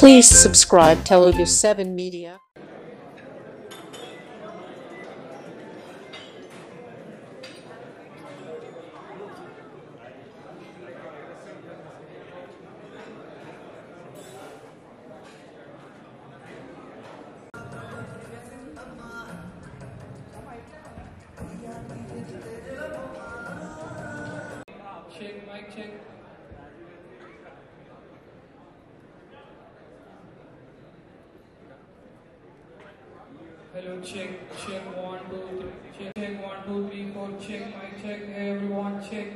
Please subscribe Telugu 7 Media. Check, mic check. Hello, check, 1, 2, 3, check, 1, 2, 3, 4, check, mic check, hey everyone, check.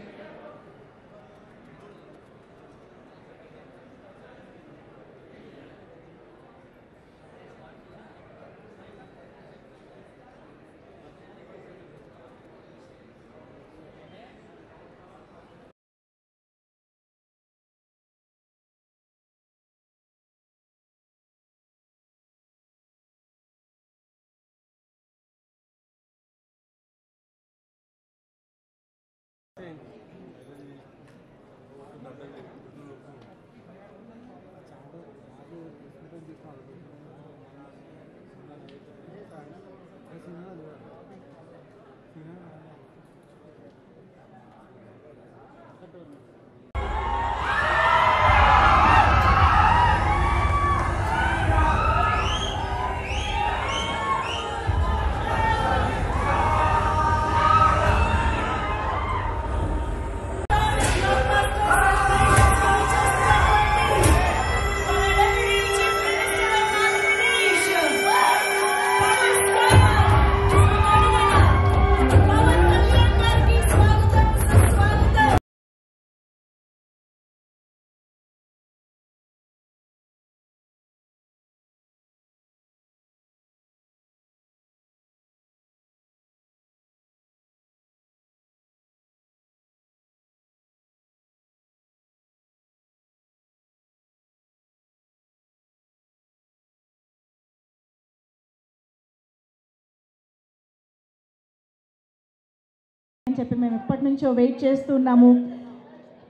చెప్పి మేము ఎప్పటి నుంచో wait చేస్తున్నాము.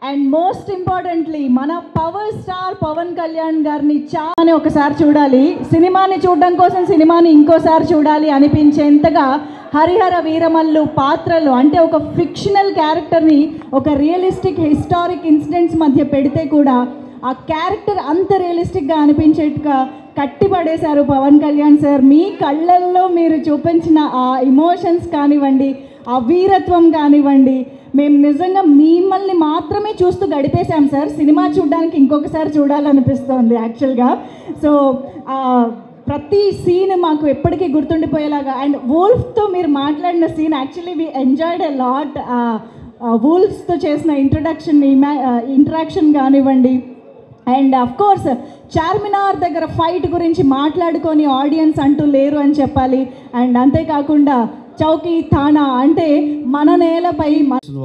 And most importantly మన power star Pawan Kalyan గారిని చాలా ఒకసారి చూడాలి, సినిమాని చూడడం కోసం సినిమాని ఇంకోసారి చూడాలి అనిపించేంతగా హరిహర వీరమల్లు పాత్రలు అంటే ఒక ఫిక్షనల్ క్యారెక్టర్ని ఒక రియలిస్టిక్ హిస్టారిక్ ఇన్సిడెంట్స్ మధ్య పెడితే కూడా ఆ క్యారెక్టర్ అంత రియలిస్టిక్గా అనిపించేట్టుగా కట్టిపడేశారు పవన్ కళ్యాణ్ సార్. మీ కళ్ళల్లో మీరు చూపించిన ఆ ఇమోషన్స్ కానివ్వండి, ఆ వీరత్వం కానివ్వండి, మేము నిజంగా మిమ్మల్ని మాత్రమే చూస్తూ గడిపేశాం సార్. సినిమా చూడడానికి ఇంకొకసారి చూడాలనిపిస్తోంది యాక్చువల్గా. సో ప్రతి సీన్ మాకు ఎప్పటికీ గుర్తుండిపోయేలాగా. అండ్ వూల్ఫ్తో మీరు మాట్లాడిన scene actually we enjoyed a lot. వూల్ఫ్స్తో చేసిన ఇంటరాక్షన్ కానివ్వండి. అండ్ అఫ్ కోర్స్ చార్మినార్ దగ్గర ఫైట్ గురించి మాట్లాడుకొని ఆడియన్స్ అంటూ లేరు అని చెప్పాలి. అండ్ అంతేకాకుండా చౌకీ థానా అంటే మన నేలపై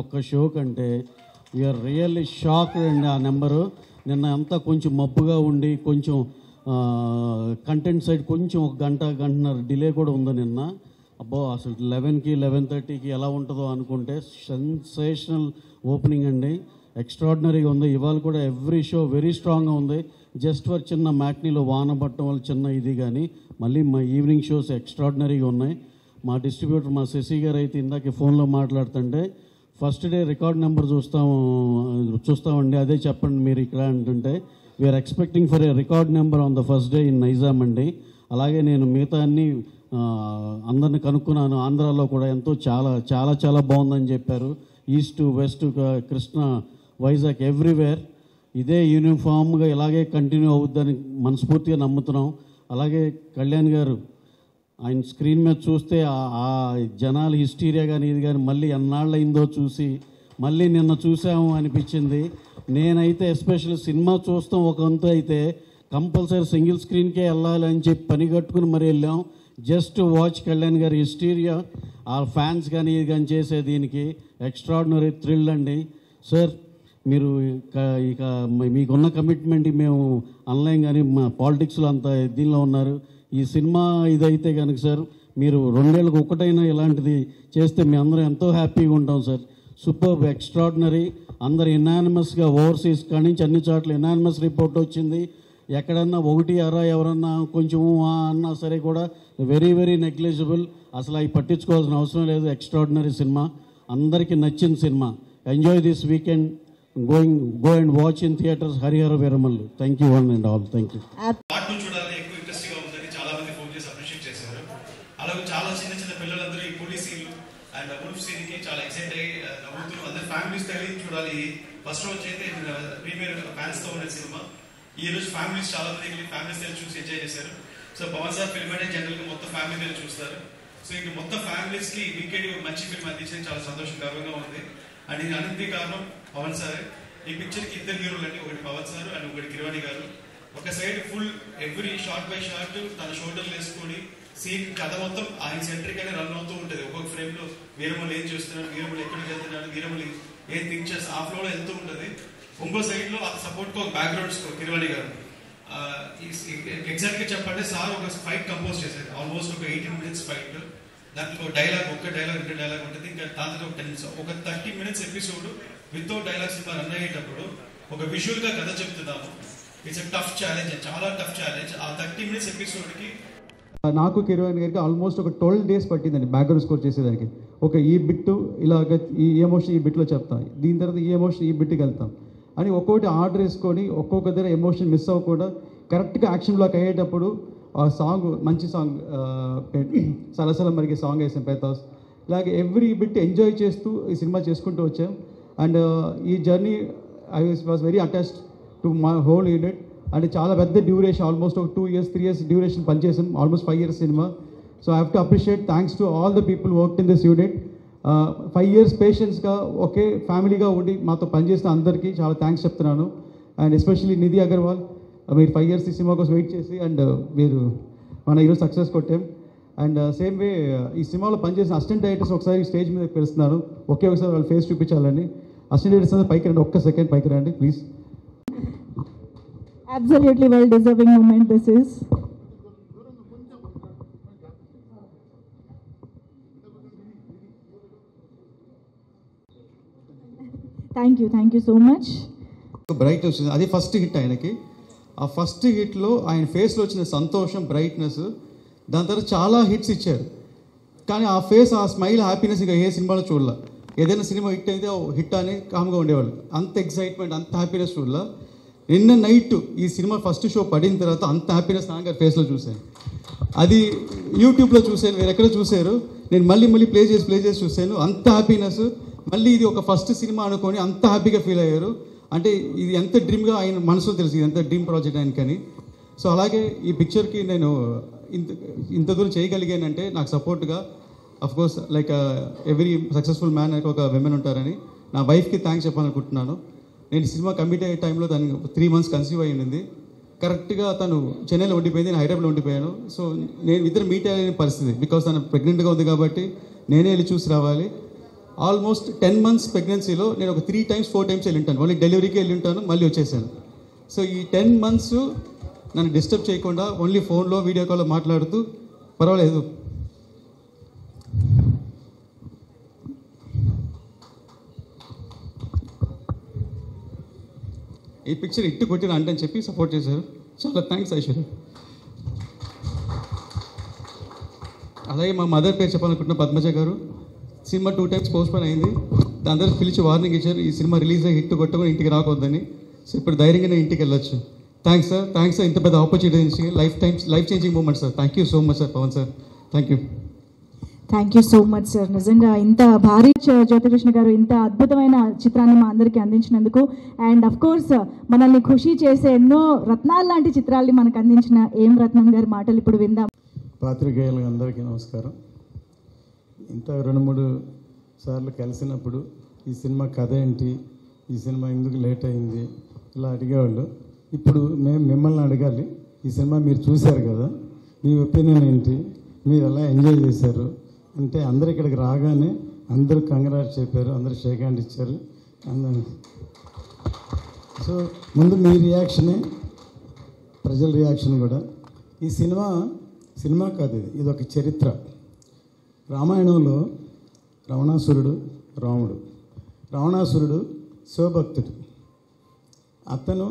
ఒక్క షో కంటే వీఆర్ రియల్లీ షాక్డ్ అండి. ఆ నెంబరు నిన్న అంతా కొంచెం మబ్బుగా ఉండి కొంచెం కంటెంట్ సైడ్ కొంచెం ఒక గంటన్నర డిలే కూడా ఉంది నిన్న. అబ్బో అసలు 11కి 11:30కి ఎలా ఉంటుందో అనుకుంటే సెన్సేషనల్ ఓపెనింగ్ అండి, ఎక్స్ట్రాడినరీగా ఉంది. ఇవాళ కూడా ఎవ్రీ షో వెరీ స్ట్రాంగ్గా ఉంది. జస్ట్ ఫర్ చిన్న మ్యాట్నీలో వాన పట్టడం వల్ల చిన్న ఇది కానీ మళ్ళీ మా ఈవినింగ్ షోస్ ఎక్స్ట్రాడినరీగా ఉన్నాయి. మా డిస్ట్రిబ్యూటర్ మా శశి గారు అయితే ఇందాక ఫోన్లో మాట్లాడుతుంటే ఫస్ట్ డే రికార్డ్ నెంబర్ చూస్తామండి, అదే చెప్పండి మీరు ఇక్కడ అంటుంటే we're expecting for a record number on the first day in Nizam అండి. అలాగే నేను మిగతా అన్ని అందరిని కనుక్కున్నాను, ఆంధ్రాలో కూడా ఎంతో చాలా చాలా చాలా బాగుందని చెప్పారు. East west Krishna Vizag everywhere ఇదే యూనిఫామ్గా ఇలాగే కంటిన్యూ అవుద్దని మనస్ఫూర్తిగా నమ్ముతున్నాం. అలాగే కళ్యాణ్ గారు ఆయన స్క్రీన్ మీద చూస్తే ఆ జనాలు హిస్టీరియా కానీ ఇది కానీ మళ్ళీ ఎన్నాళ్ళు అయిందో చూసి మళ్ళీ నిన్న చూసాము అనిపించింది. నేనైతే ఎస్పెషల్లీ సినిమా చూస్తాం ఒక వంతు అయితే కంపల్సరీ సింగిల్ స్క్రీన్కే వెళ్ళాలి అని చెప్పి పని కట్టుకుని మరి వెళ్ళాం జస్ట్ వాచ్ కళ్యాణ్ గారి హిస్టీరియా. ఆ ఫ్యాన్స్ కానీ ఇది కానీ చేసే దీనికి ఎక్స్ట్రాడినరీ థ్రిల్ అండి. సార్ మీరు ఇక మీకున్న కమిట్మెంట్ మేము ఆన్లైన్ కానీ మా పాలిటిక్స్లో అంత దీనిలో ఉన్నారు. ఈ సినిమా ఇదైతే కనుక సార్ మీరు 2 ఏళ్ళకి ఒకటైనా ఇలాంటిది చేస్తే మేము అందరం ఎంతో హ్యాపీగా ఉంటాం సార్. Super extraordinary. అందరు ఇనానిమస్గా ఓవర్సీస్ కాడి నుంచి అన్ని చోట్ల ఇనానిమస్ రిపోర్ట్ వచ్చింది. ఎక్కడన్నా ఒకటి అరా ఎవరన్నా కొంచెం అన్నా సరే కూడా వెరీ వెరీ నెగ్లిజిబుల్. అసలు అవి పట్టించుకోవాల్సిన అవసరం లేదు. ఎక్స్ట్రాడినరీ సినిమా, అందరికీ నచ్చిన cinema. Enjoy this weekend, go and watch in theaters Harihara Veeramallu. Thank you one and all. Thank you. Part 2 చూడాలని ఎక్కువ ఇంట్రెస్ట్గా ఉందని చాలా మంది ఫోన్ చేసి అప్రిషియేట్ చేశారు. అలాగే చాలా చిన్న చిన్న పిల్లలందరూ ఈ పోలీస్ సీన్లు అండ్ ఉల్ఫ్ సీన్కి చాలా ఎక్సైట్ అయ్యి నవ్వుతూ అందరు ఫ్యామిలీస్ తగిలి చూడాలి. ఫస్ట్ రోజు అయితే ప్రీమియర్ ఫ్యాన్స్తో ఉన్న సినిమా. ఈ రోజు ఫ్యామిలీస్ చాలా మంది ఫ్యామిలీస్ తగిలి చూసి ఎంజాయ్ చేశారు. సో పవన్ సార్ ఫిల్మ్ అంటే జనరల్గా మొత్తం ఫ్యామిలీ తగిలి చూస్తారు. సో ఇంక మొత్తం ఫ్యామిలీస్కి వీకెండ్ మంచి ఫిల్మ్ అందించడం చాలా సంతోషం, గర్వంగా ఉంది. అండ్ ఇది అన్నింటికీ కారణం పవన్ సార్. ఈ పిక్చర్కి ఇద్దరు హీరోలు అండి, ఒకటి పవన్ సార్ అండ్ ఒకటి కిరవాణి గారు. ఒక side full every shot by shot తన షోల్డర్లు వేసుకొని సీన్ కథ మొత్తం ఆయన సెంట్రిక్ గానే రన్ అవుతూ ఉంటుంది. ఒక్కొక్క ఫ్రేమ్ లో వీరమల్లు ఏం చేస్తున్నాడు, వీరమల్లు ఎక్కడికి వెళ్తున్నాడు, వీరమల్లు ఏం థింక్ చేస్తా ఆ ఫ్లో లో వెళ్తూ ఉంటుంది. ఇంకో సైడ్ లో ఆ సపోర్ట్ కు బ్యాక్గ్రౌండ్ స్కోర్ కిరవాణి గారు. ఎగ్జాక్ట్ గా చెప్పంటే సార్ ఒక ఫైట్ కంపోజ్ చేశారు, ఆల్మోస్ట్ ఒక 18 minutes ఫైట్. దాంట్లో డైలాగ్, ఒక్క డైలాగ్ 2 డైలాగ్ ఉంటుంది. ఇంకా దాంట్లో ఒక 10 minutes, ఒక 30 minutes episode without dialogue cinema run అయ్యేటప్పుడు ఒక విజువల్ గా కథ చెప్తున్నాము. ఇట్స్ టఫ్ ఛాలెంజ్, చాలా టఫ్ ఛాలెంజ్. ఆ 30 minutes ఎపిసోడ్ కి నాకు కిరవాణి గారికి ఆల్మోస్ట్ ఒక 12 days పట్టిందండి బ్యాక్గ్రౌండ్ స్కోర్ చేసేదానికి. ఒక ఈ బిట్టు ఇలాగ ఈ ఎమోషన్ ఈ బిట్లో చెప్తాం, దీని తర్వాత ఈ ఎమోషన్ ఈ బిట్కి వెళ్తాం అని ఒక్కొక్కటి ఆర్డర్ వేసుకొని ఒక్కొక్క దగ్గర ఎమోషన్ మిస్ అవ్వకుండా కరెక్ట్గా యాక్షన్ బ్లాక్ అయ్యేటప్పుడు ఆ సాంగ్, మంచి సాంగ్ సలసల మరిగే సాంగ్ వేసాం పెతాస్. ఇలాగే ఎవ్రీ బిట్ ఎంజాయ్ చేస్తూ ఈ సినిమా చేసుకుంటూ వచ్చాం. అండ్ ఈ journey I was very attached to my whole unit. అంటే చాలా పెద్ద డ్యూరేషన్, ఆల్మోస్ట్ ఒక 2 years 3 years డ్యూరేషన్ పనిచేసాం, almost 5 years cinema. So I have to appreciate, thanks to all the people work in this unit. 5 years పేషెన్స్గా ఒకే ఫ్యామిలీగా ఉండి మాతో పనిచేసిన అందరికీ చాలా థ్యాంక్స్ చెప్తున్నాను. అండ్ ఎస్పెషల్లీ నిధి అగర్వాల్, మీరు 5 years ఈ సినిమా కోసం వెయిట్ చేసి అండ్ మీరు మన ఈరోజు సక్సెస్ కొట్టాం. అండ్ సేమ్ వే ఈ సినిమాలో పనిచేసిన అసిస్టెంట్ డైరెక్టర్స్ ఒకసారి స్టేజ్ మీద పిలుస్తున్నాను, ఒకసారి వాళ్ళ ఫేస్ చూపించాలని. అసిస్టెంట్ డైరెక్టర్స్ అందరూ పైకి రండి, ఒక్క సెకండ్ పైకి రండి please. Absolutely well deserving moment this is. Thank you so much. Bright వచ్చింది, అది ఫస్ట్ హిట్ ఆయనకి. ఆ ఫస్ట్ హిట్లో ఆయన ఫేస్లో వచ్చిన సంతోషం, బ్రైట్నెస్, దాని తర్వాత చాలా హిట్స్ ఇచ్చారు. కానీ ఆ ఫేస్, ఆ స్మైల్, హ్యాపీనెస్ ఇంకా ఏ సినిమాలో చూడాల. ఏదైనా సినిమా హిట్ అయితే హిట్ అని కామ్గా ఉండేవాళ్ళు, అంత ఎక్సైట్మెంట్, అంత హ్యాపీనెస్ చూడాల. నిన్న నైట్ ఈ సినిమా ఫస్ట్ షో పడిన తర్వాత అంత హ్యాపీనెస్ నాన్నగారు ఫేస్లో చూశాను. అది యూట్యూబ్లో చూశాను, మీరు ఎక్కడ చూశారు, నేను మళ్ళీ ప్లే చేసి చూశాను. అంత హ్యాపీనెస్, మళ్ళీ ఇది ఒక ఫస్ట్ సినిమా అనుకొని అంత హ్యాపీగా ఫీల్ అయ్యారు. అంటే ఇది ఎంత డ్రీమ్గా ఆయన మనసులో తెలుసు, ఇది ఎంత డ్రీమ్ ప్రాజెక్ట్ ఆయనకని. సో అలాగే ఈ పిక్చర్కి నేను ఇంత దూరం చేయగలిగానంటే నాకు సపోర్ట్గా of course like every successful man ఒక విమెన్ ఉంటారని నా వైఫ్కి థ్యాంక్స్ చెప్పాలనుకుంటున్నాను. నేను సినిమా కమిట్ అయ్యే టైంలో తను 3 months కన్సీవ్ అయ్యింది. కరెక్ట్గా తను చెన్నైలో ఉండిపోయింది, నేను హైదరాబాద్లో ఉండిపోయాను. సో నేను ఇద్దరు మీట్ అయ్యే పరిస్థితి, బికాస్ తను ప్రెగ్నెంట్గా ఉంది కాబట్టి నేనే వెళ్ళి చూసి రావాలి. ఆల్మోస్ట్ 10 months ప్రెగ్నెన్సీలో నేను ఒక 3 times 4 times వెళ్ళి ఉంటాను, ఓన్లీ డెలివరీకి వెళ్ళి ఉంటాను, మళ్ళీ వచ్చేసాను. సో ఈ 10 months నన్ను డిస్టర్బ్ చేయకుండా ఓన్లీ ఫోన్లో వీడియో కాల్లో మాట్లాడుతూ పర్వాలేదు. ఈ పిక్చర్ ఇట్టు కొట్టిన అంటే అని చెప్పి సపోర్ట్ చేశారు, చాలా థ్యాంక్స్ ఐశ్వర్య. అలాగే మా మదర్ పేరు చెప్పాలనుకుంటున్న పద్మజ గారు, సినిమా 2 times పోస్ట్పోన్ అయింది, అందరూ పిలిచి వార్నింగ్ ఇచ్చారు ఈ సినిమా రిలీజ్ అయ్యి హిట్ కొట్టుకొని ఇంటికి రాకొద్దని. సో ఇప్పుడు ధైర్యంగా నేను ఇంటికి వెళ్ళొచ్చు. థ్యాంక్స్ సార్, ఇంత పెద్ద opportunity, life changing moment sir. Thank you so much sir, Pawan sir, thank you so much sir. నిజంగా ఇంత భారీ జ్యోతికృష్ణ గారు ఇంత అద్భుతమైన చిత్రాన్ని మా అందరికీ అందించినందుకు, అండ్ అఫ్ కోర్స్ మనల్ని ఖుషి చేసే ఎన్నో రత్నాలు లాంటి చిత్రాల్ని మనకు అందించిన ఏం రత్నం గారి మాటలు ఇప్పుడు విందాం. పాత్రికేయులకు అందరికీ నమస్కారం. ఇంత 2-3 సార్లు కలిసినప్పుడు ఈ సినిమా కథ ఏంటి, ఈ సినిమా ఎందుకు లేట్ అయింది ఇలా అడిగేవాళ్ళు. ఇప్పుడు మేము మిమ్మల్ని అడగాలి, ఈ సినిమా మీరు చూశారు కదా, మీ ఒపీనియన్ ఏంటి, మీరు ఎలా ఎంజాయ్ చేశారు అంటే అందరు ఇక్కడికి రాగానే అందరూ కంగ్రాట్స్ చెప్పారు, అందరూ షేక్ హ్యాండ్ ఇచ్చారు. సో ముందు మీ రియాక్షనే ప్రజల రియాక్షన్ కూడా. ఈ సినిమా కాదు, ఇది ఒక చరిత్ర. రామాయణంలో రావణాసురుడు రాముడు. రావణాసురుడు శివభక్తుడు. అతను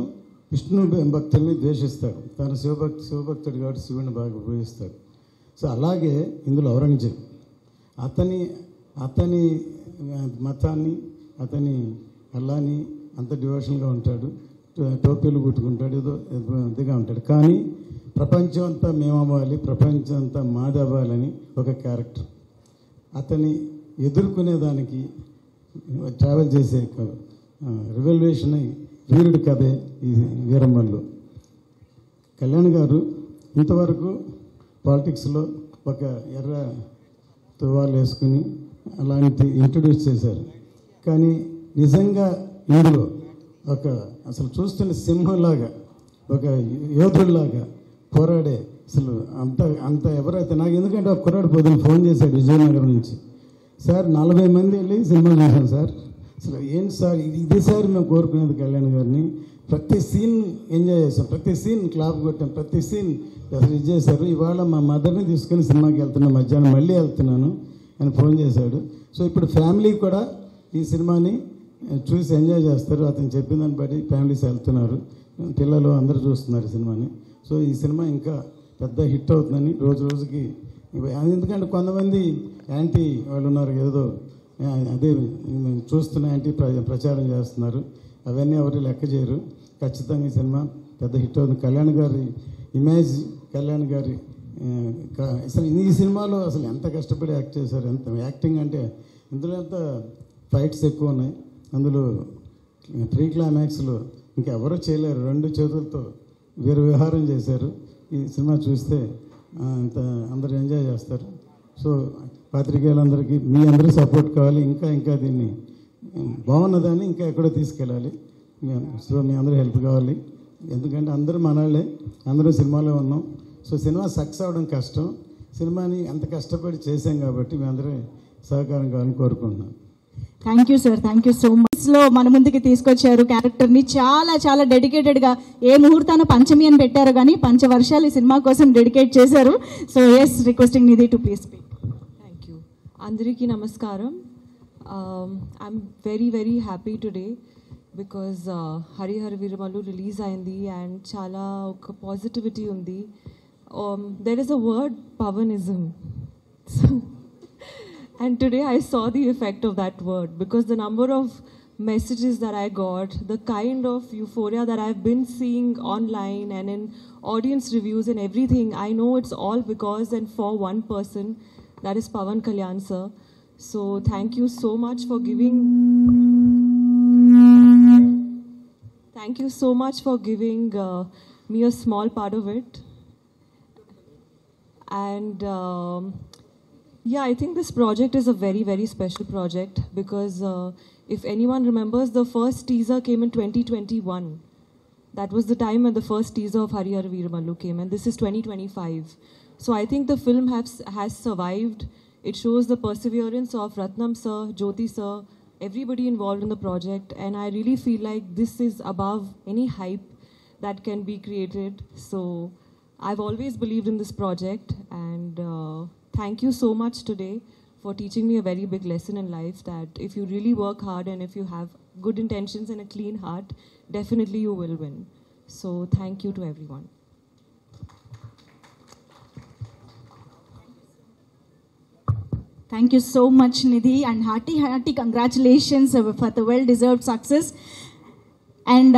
విష్ణు భక్తుల్ని ద్వేషిస్తాడు, తన శివభక్తుడు కాబట్టి శివుని బాగా ఉపయోగిస్తాడు. సో అలాగే ఇందులో ఔరంగజేబ్ అతని మతాన్ని, అతని అల్లాని అంత డివోషన్గా ఉంటాడు, టోపీలు కుట్టుకుంటాడు, ఏదో ఇదిగా ఉంటాడు. కానీ ప్రపంచం అంతా మేమవ్వాలి, ప్రపంచం అంతా మాదవ్వాలని ఒక క్యారెక్టర్. అతని ఎదుర్కొనేదానికి ట్రావెల్ చేసే రివల్యూషన్ వీరుడి కథే ఈ వీరమ్మలు. కళ్యాణ్ గారు ఇంతవరకు పాలిటిక్స్లో ఒక ఎర్ర తువ్వాలు వేసుకుని అలాంటి ఇంట్రడ్యూస్ చేశారు. కానీ నిజంగా ఇందులో ఒక అసలు చూస్తున్న సింహంలాగా, ఒక యోధుల్లాగా పోరాడే అసలు అంత ఎవరైతే నాకు, ఎందుకంటే ఒక కుర్రాడు పొద్దున ఫోన్ చేశాడు విజయనగరం నుంచి, సార్ 40 మంది వెళ్ళి సినిమా చూసాం సార్, అసలు ఏంటి సార్ ఇది సార్ మేము కోరుకునేది కళ్యాణ్ గారిని, ప్రతి సీన్ ఎంజాయ్ చేసాం, ప్రతి సీన్ క్లాప్ కొట్టాం, ప్రతి సీన్ అసలు ఇది చేశారు. ఇవాళ మా మదర్ని తీసుకొని సినిమాకి వెళ్తున్నాను, మధ్యాహ్నం మళ్ళీ వెళ్తున్నాను అని ఫోన్ చేశాడు. సో ఇప్పుడు ఫ్యామిలీ కూడా ఈ సినిమాని చూసి ఎంజాయ్ చేస్తారు. అతను చెప్పిన దాన్ని బట్టి ఫ్యామిలీస్ వెళ్తున్నారు, పిల్లలు అందరూ చూస్తున్నారు ఈ సినిమాని. సో ఈ సినిమా ఇంకా పెద్ద హిట్ అవుతుందని రోజు రోజుకి, ఎందుకంటే కొంతమంది యాంటీ వాళ్ళు ఉన్నారు, ఏదో అదే చూస్తున్న యాంటీ ప్రచారం చేస్తున్నారు, అవన్నీ ఎవరు లెక్క చేయరు. ఖచ్చితంగా ఈ సినిమా పెద్ద హిట్ అవుతుంది. కళ్యాణ్ గారి ఇమేజ్, కళ్యాణ్ గారి అసలు ఈ సినిమాలో అసలు ఎంత కష్టపడి యాక్ట్ చేశారు, ఎంత యాక్టింగ్ అంటే ఇందులో ఎంత ఫైట్స్ ఎక్కువ ఉన్నాయి. అందులో ప్రీ క్లైమాక్స్లో ఇంకెవరూ చేయలేరు, 2 చేతులతో విహారం చేశారు. ఈ సినిమా చూస్తే అంత అందరూ ఎంజాయ్ చేస్తారు. సో పాత్రికేయులందరికీ మీ అందరూ సపోర్ట్ కావాలి, ఇంకా దీన్ని బాగున్నదాన్ని ఇంకా ఎక్కడో తీసుకెళ్ళాలి. సో మీ అందరూ హెల్ప్ కావాలి, ఎందుకంటే అందరూ మనవాళ్ళే, అందరూ సినిమాలో ఉన్నాం. సో సినిమా సక్సెస్ అవ్వడం కష్టం, సినిమాని అంత కష్టపడి చేశాం కాబట్టి మీ అందరూ సహకారం కావాలని కోరుకుంటున్నాను. Thank you sir, thank you so మచ్లో మన ముందుకి తీసుకొచ్చారు క్యారెక్టర్ని. చాలా డెడికేటెడ్గా ఏ ముహూర్తాన పంచమి అని పెట్టారు కానీ పంచవర్షాలు ఈ సినిమా కోసం డెడికేట్ చేశారు. So yes, requesting Nidhi to please speak. Thank you. అందరికీ నమస్కారం. I'm very happy today because Harihara Veeramallu release అయింది అండ్ చాలా ఒక పాజిటివిటీ ఉంది. There is a word Pawanism. And today I saw the effect of that word because the number of messages that I got, the kind of euphoria that I've been seeing online and in audience reviews and everything, I know it's all because and for one person, that is Pawan Kalyan sir. So thank you so much for giving me a small part of it. And yeah, I think this project is a very special project because if anyone remembers, the first teaser came in 2021. That was the time when the first teaser of Harihar Veeramallu came, and this is 2025. So I think the film has survived. It shows the perseverance of Ratnam sir, Jyoti sir, everybody involved in the project, and I really feel like this is above any hype that can be created. So I've always believed in this project, and thank you so much today for teaching me a very big lesson in life that if you really work hard and if you have good intentions and a clean heart, definitely you will win. So thank you to everyone. Thank you so much, Nidhi, and hearty congratulations for the well-deserved success. And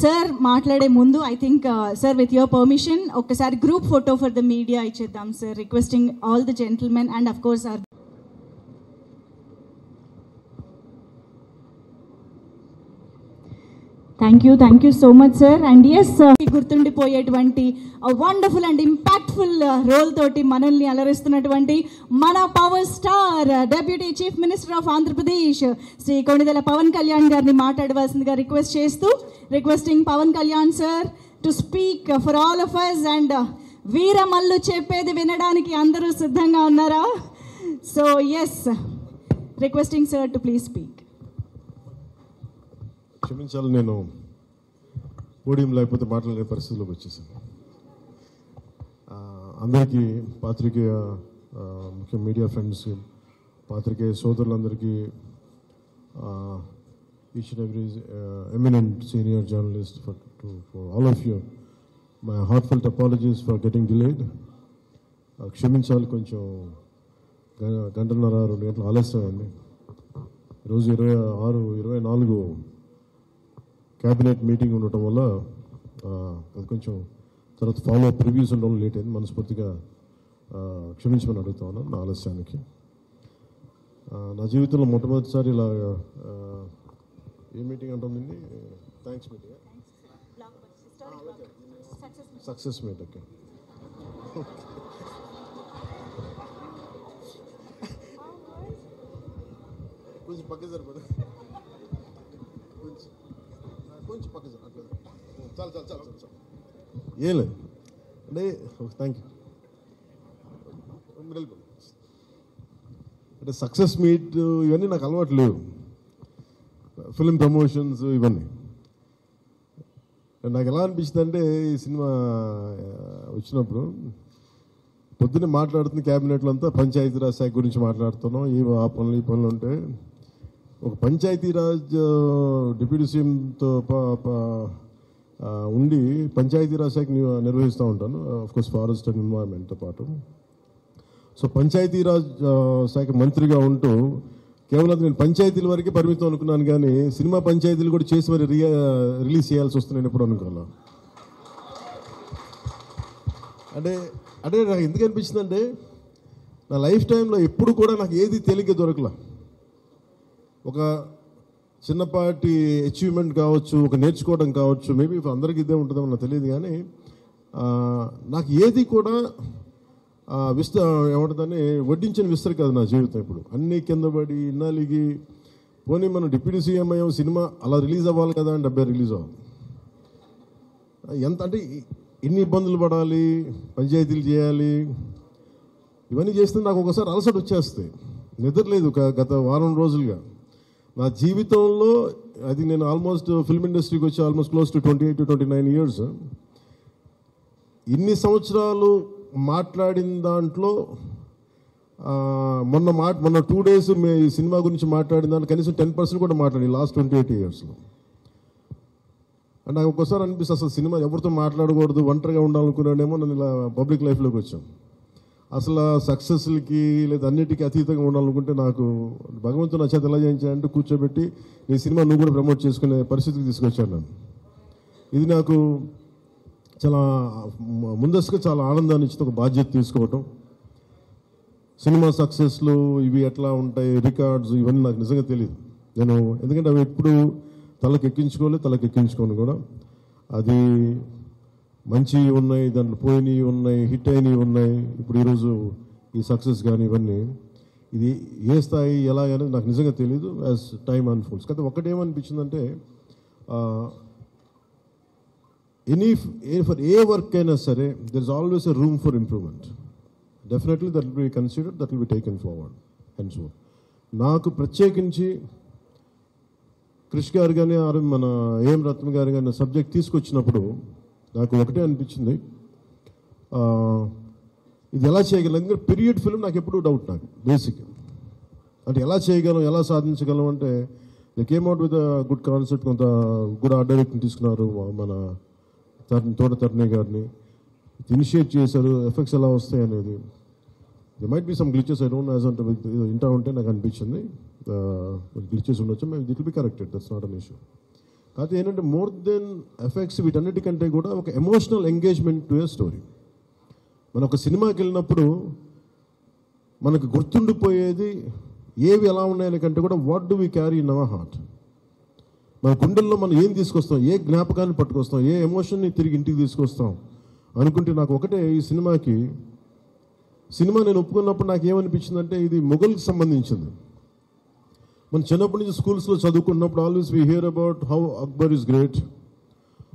sir మాట్లాడే ముందు I think sir with your permission ఒకసారి group photo for the media ఇచ్చేద్దాం sir, requesting all the gentlemen and of course are. Thank you so much sir. And yes, గుర్తుండిపోయేటువంటి wonderful and impactful role తోటి మనల్ని అలరిస్తున్నటువంటి మన power star deputy chief minister of Andhra Pradesh Shri Konidela Pavan Kalyan గారిని మాట్లాడవలసిందిగా requesting Pavan Kalyan sir to speak for all of us. And Veeramallu చెప్పేది వినడానికి అందరూ సిద్ధంగా ఉన్నారా? So yes, requesting sir to please speak. క్షమించాలి, నేను పోడియం లేకపోతే మాట్లాడే పరిస్థితిలోకి వచ్చేసాను. అందరికీ పాత్రికేయ ముఖ్య మీడియా ఫ్రెండ్స్, పాత్రికేయ సోదరులందరికీ each and every eminent senior journalist, for all of you. My heartfelt apologies for getting delayed. క్షమించాలి, కొంచెం గంటన్నర 2 గంటలు ఆలస్యమైంది. ఈరోజు 24 క్యాబినెట్ మీటింగ్ ఉండటం వల్ల అది కొంచెం తర్వాత ఫాలో అప్ రివ్యూస్ ఉండడం లేట్ అయింది. మనస్ఫూర్తిగా క్షమించమని అడుగుతా ఉన్నాను నా ఆలస్యానికి. నా జీవితంలో మొట్టమొదటిసారి ఇలా ఏ మీటింగ్ అంటుంది, thanks meeting, success meet. Okay, కొంచెం పక్క సరిపడ, కొంచెం పక్క సార్, అట్లా చాలు చాలు చాలు చాలు చాలు, ఏం లేదు అంటే. Thank you. అంటే సక్సెస్ మీట్ ఇవన్నీ నాకు అలవాటు లేవు, ఫిల్మ్ ప్రమోషన్స్ ఇవన్నీ. నాకు ఎలా అనిపించింది అంటే, ఈ సినిమా వచ్చినప్పుడు పొద్దున్నే మాట్లాడుతున్న క్యాబినెట్లో అంతా పంచాయతీరాజ్ శాఖ గురించి మాట్లాడుతున్నాం. ఆ పనులు ఈ పనులు ఉంటే ఒక పంచాయతీరాజ్ డిప్యూటీ సీఎంతో ఉండి పంచాయతీరాజ్ శాఖ నిర్వహిస్తూ ఉంటాను, ఆఫ్కోర్స్ ఫారెస్ట్ అండ్ ఎన్వైరన్మెంట్తో పాటు. సో పంచాయతీరాజ్ శాఖ మంత్రిగా ఉంటూ కేవలం నేను పంచాయతీల వరకే పరిమితం అనుకున్నాను, కానీ సినిమా పంచాయతీలు కూడా చేసి మరి రిలీజ్ చేయాల్సి వస్తుంది నేను ఎప్పుడు అనుకోను. అంటే అంటే నాకు ఎందుకు అనిపించిందంటే, నా లైఫ్ టైంలో ఎప్పుడు కూడా నాకు ఏది తేలిగ్గా దొరకలా. ఒక చిన్నపాటి అచీవ్మెంట్ కావచ్చు, ఒక నేర్చుకోవడం కావచ్చు, మేబీ అందరికీ ఇదే ఉంటుందో నాకు తెలియదు, కానీ నాకు ఏది కూడా ఏమంటుందని వడ్డించిన విస్తరి కాదు నా జీవితం. ఇప్పుడు అన్నీ కింద పడి ఇన్నాళ్ళకి పోనీ మనం డిప్యూటీ సీఎం అయ్యాం, సినిమా అలా రిలీజ్ అవ్వాలి కదా అని 70 రిలీజ్ అవ్వాలి. ఎంత అంటే ఎన్ని ఇబ్బందులు పడాలి, పంచాయతీలు చేయాలి, ఇవన్నీ చేస్తే నాకు ఒకసారి అలసట వచ్చేస్తాయి. నిద్ర లేదు గత వారం రోజులుగా నా జీవితంలో. అది నేను ఆల్మోస్ట్ ఫిల్మ్ ఇండస్ట్రీకి వచ్చి almost close to 28 to 29 years. ఇన్ని సంవత్సరాలు మాట్లాడిన దాంట్లో మొన్న 2 days ఈ సినిమా గురించి మాట్లాడిన దాంట్లో కనీసం 10% కూడా మాట్లాడి లాస్ట్ 28 yearsలో. అంటే నాకు ఒక్కోసారి అనిపిస్తుంది అసలు సినిమా ఎవరితో మాట్లాడకూడదు, ఒంటరిగా ఉండాలనుకున్నాడేమో. నేను ఇలా పబ్లిక్ లైఫ్లోకి వచ్చాను. అసలు సక్సెస్లకి లేదా అన్నిటికీ అతీతంగా ఉండాలనుకుంటే నాకు భగవంతుడు నా చేత ఎలా చేయించాడంటే కూర్చోబెట్టి నీ సినిమా నువ్వు కూడా ప్రమోట్ చేసుకునే పరిస్థితికి తీసుకొచ్చాను నన్ను. ఇది నాకు చాలా ముందస్తుగా చాలా ఆనందాన్ని ఇచ్చింది, ఒక బాధ్యత తీసుకోవటం. సినిమా సక్సెస్లు ఇవి ఎట్లా ఉంటాయి, రికార్డ్స్ ఇవన్నీ నాకు నిజంగా తెలియదు. నేను ఎందుకంటే అవి ఎప్పుడు తలకెక్కించుకోను కూడా. అది మంచి ఉన్నాయి, దాంట్లో పోయినవి ఉన్నాయి, హిట్ అయినవి ఉన్నాయి. ఇప్పుడు ఈరోజు ఈ సక్సెస్ కానీ ఇవన్నీ ఇది ఏ స్థాయి ఎలా అనేది నాకు నిజంగా తెలియదు యాజ్ టైమ్ అన్ఫోల్డ్స్. కాకపోతే ఒకటేమనిపించిందంటే, ఫర్ ఏ వర్క్ అయినా సరే there is always a room for improvement. Definitely that will be considered, that will be taken forward and so. నాకు ప్రత్యేకించి క్రిష్ గారు కానీ మన ఏం రత్న గారు కానీ సబ్జెక్ట్ తీసుకొచ్చినప్పుడు నాకు ఒకటే అనిపించింది, ఇది ఎలా చేయగలం. ఎందుకంటే పీరియడ్ ఫిల్మ్ నాకు ఎప్పుడూ డౌట్, నాకు బేసిక్ అంటే ఎలా చేయగలం, ఎలా సాధించగలం అంటే they came out with good concept. కొంత గుడ్ ఆర్ట్ డైరెక్ట్ని తీసుకున్నారు, మన తోట తరుణి గారిని ఇనిషియేట్ చేశారు. ఎఫెక్ట్స్ ఎలా వస్తాయి అనేది, they might be some glitches, I don't know as అంటే ఇంటా ఉంటే నాకు అనిపించింది గ్లిచెస్ ఉండొచ్చు, మేము that will be corrected, that's not an issue. కాకపోతే ఏంటంటే మోర్ దెన్ ఎఫెక్ట్స్ వీటన్నిటికంటే కూడా ఒక emotional engagement to a story. మనం ఒక సినిమాకి వెళ్ళినప్పుడు మనకు గుర్తుండిపోయేది ఏవి ఎలా ఉన్నాయని కంటే కూడా what do we carry in our heart. మన గుండెల్లో మనం ఏం తీసుకొస్తాం, ఏ జ్ఞాపకాన్ని పట్టుకొస్తాం, ఏ ఎమోషన్ని తిరిగి ఇంటికి తీసుకొస్తాం అనుకుంటే నాకు ఒకటే ఈ సినిమా నేను ఒప్పుకున్నప్పుడు నాకు ఏమనిపించిందంటే, ఇది మొఘల్కి సంబంధించింది. మనం చిన్నప్పటి నుంచి స్కూల్స్లో చదువుకున్నప్పుడు always we hear about how Akbar is great,